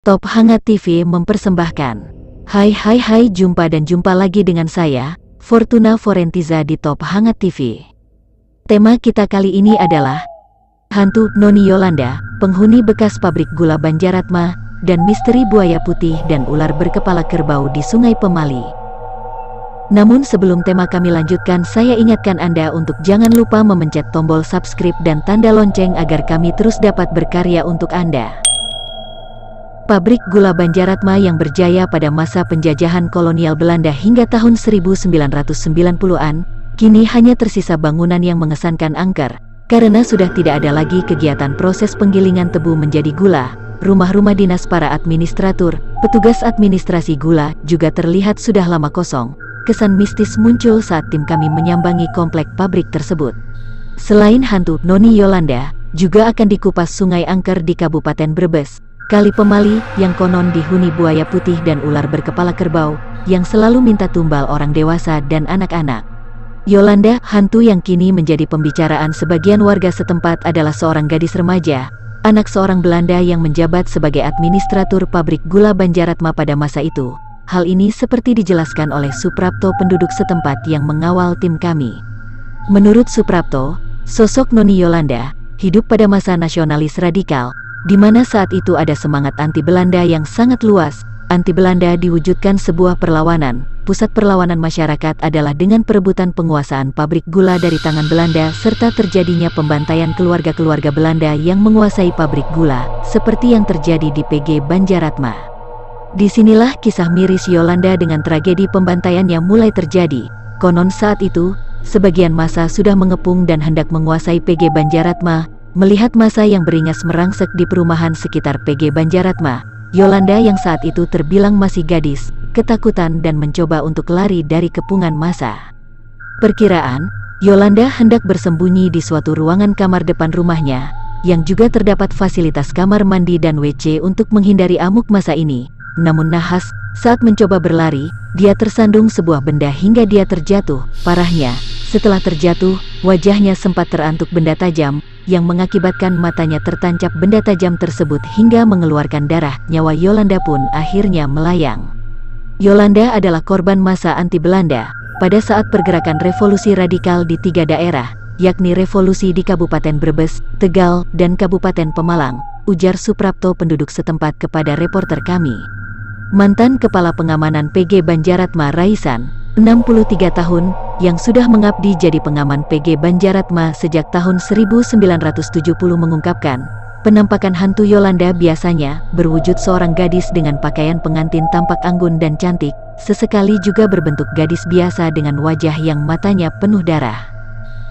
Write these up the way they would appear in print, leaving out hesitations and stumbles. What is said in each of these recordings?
Top Hangat TV mempersembahkan. Hai, jumpa lagi dengan saya, Fortuna Forentiza di Top Hangat TV. Tema kita kali ini adalah hantu Noni Yolanda, penghuni bekas pabrik gula Banjaratma, dan misteri buaya putih dan ular berkepala kerbau di Sungai Pemali. Namun sebelum tema kami lanjutkan, saya ingatkan Anda untuk jangan lupa memencet tombol subscribe dan tanda lonceng agar kami terus dapat berkarya untuk Anda. Pabrik gula Banjaratma yang berjaya pada masa penjajahan kolonial Belanda hingga tahun 1990-an, kini hanya tersisa bangunan yang mengesankan angker, karena sudah tidak ada lagi kegiatan proses penggilingan tebu menjadi gula. Rumah-rumah dinas para administratur, petugas administrasi gula juga terlihat sudah lama kosong. Kesan mistis muncul saat tim kami menyambangi komplek pabrik tersebut. Selain hantu Noni Yolanda, juga akan dikupas sungai angker di Kabupaten Brebes, Kali Pemali yang konon dihuni buaya putih dan ular berkepala kerbau, yang selalu minta tumbal orang dewasa dan anak-anak. Yolanda, hantu yang kini menjadi pembicaraan sebagian warga setempat, adalah seorang gadis remaja, anak seorang Belanda yang menjabat sebagai administratur pabrik gula Banjaratma pada masa itu. Hal ini seperti dijelaskan oleh Suprapto, penduduk setempat yang mengawal tim kami. Menurut Suprapto, sosok Noni Yolanda hidup pada masa nasionalis radikal, di mana saat itu ada semangat anti Belanda yang sangat luas. Anti Belanda diwujudkan sebuah perlawanan. Pusat perlawanan masyarakat adalah dengan perebutan penguasaan pabrik gula dari tangan Belanda, serta terjadinya pembantaian keluarga-keluarga Belanda yang menguasai pabrik gula, seperti yang terjadi di PG Banjaratma. Disinilah kisah miris Yolanda dengan tragedi pembantaian yang mulai terjadi. Konon saat itu, sebagian massa sudah mengepung dan hendak menguasai PG Banjaratma. Melihat massa yang beringas merangsek di perumahan sekitar PG Banjaratma, Yolanda yang saat itu terbilang masih gadis, ketakutan dan mencoba untuk lari dari kepungan massa. Perkiraan, Yolanda hendak bersembunyi di suatu ruangan kamar depan rumahnya, yang juga terdapat fasilitas kamar mandi dan WC untuk menghindari amuk massa ini. Namun nahas, saat mencoba berlari, dia tersandung sebuah benda hingga dia terjatuh. Parahnya, setelah terjatuh, wajahnya sempat terantuk benda tajam, yang mengakibatkan matanya tertancap benda tajam tersebut hingga mengeluarkan darah. Nyawa Yolanda pun akhirnya melayang. Yolanda adalah korban massa anti Belanda pada saat pergerakan revolusi radikal di 3 daerah, yakni revolusi di Kabupaten Brebes, Tegal, dan Kabupaten Pemalang, ujar Suprapto, penduduk setempat kepada reporter kami. Mantan Kepala Pengamanan PG Banjaratma Raisan, 63 tahun, yang sudah mengabdi jadi pengaman PG Banjaratma sejak tahun 1970 mengungkapkan, penampakan hantu Yolanda biasanya berwujud seorang gadis dengan pakaian pengantin tampak anggun dan cantik, sesekali juga berbentuk gadis biasa dengan wajah yang matanya penuh darah.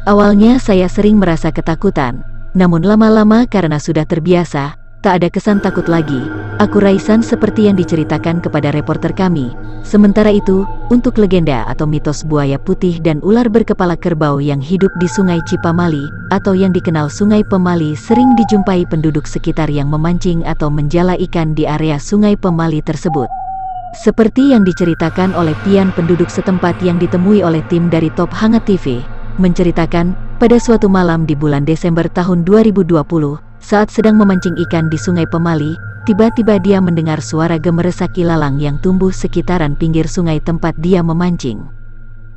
Awalnya saya sering merasa ketakutan, namun lama-lama karena sudah terbiasa, tak ada kesan takut lagi, aku Raisan, seperti yang diceritakan kepada reporter kami. Sementara itu, untuk legenda atau mitos buaya putih dan ular berkepala kerbau yang hidup di Sungai Cipamali, atau yang dikenal Sungai Pemali, sering dijumpai penduduk sekitar yang memancing atau menjala ikan di area Sungai Pemali tersebut. Seperti yang diceritakan oleh Pian, penduduk setempat yang ditemui oleh tim dari Top Hangat TV, menceritakan, pada suatu malam di bulan Desember tahun 2020, saat sedang memancing ikan di Sungai Pemali, tiba-tiba dia mendengar suara gemeresak ilalang yang tumbuh sekitaran pinggir sungai tempat dia memancing.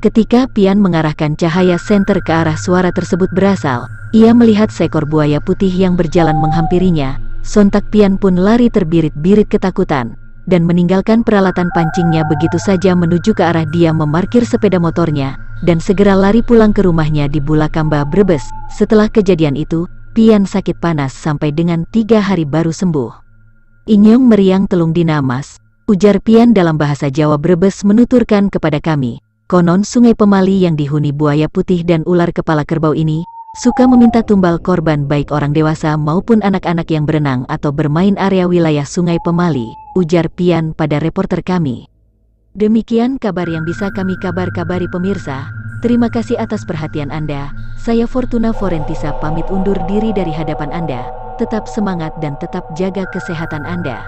Ketika Pian mengarahkan cahaya senter ke arah suara tersebut berasal, ia melihat seekor buaya putih yang berjalan menghampirinya. Sontak Pian pun lari terbirit-birit ketakutan, dan meninggalkan peralatan pancingnya begitu saja menuju ke arah dia memarkir sepeda motornya, dan segera lari pulang ke rumahnya di Bulakamba, Brebes. Setelah kejadian itu, Pian sakit panas sampai dengan 3 hari baru sembuh. Inyong meriang telung dina mas, ujar Pian dalam bahasa Jawa Brebes menuturkan kepada kami. Konon Sungai Pemali yang dihuni buaya putih dan ular kepala kerbau ini, suka meminta tumbal korban baik orang dewasa maupun anak-anak yang berenang atau bermain area wilayah Sungai Pemali, ujar Pian pada reporter kami. Demikian kabar yang bisa kami kabari pemirsa. Terima kasih atas perhatian Anda. Saya Fortuna Forentiza pamit undur diri dari hadapan Anda. Tetap semangat dan tetap jaga kesehatan Anda.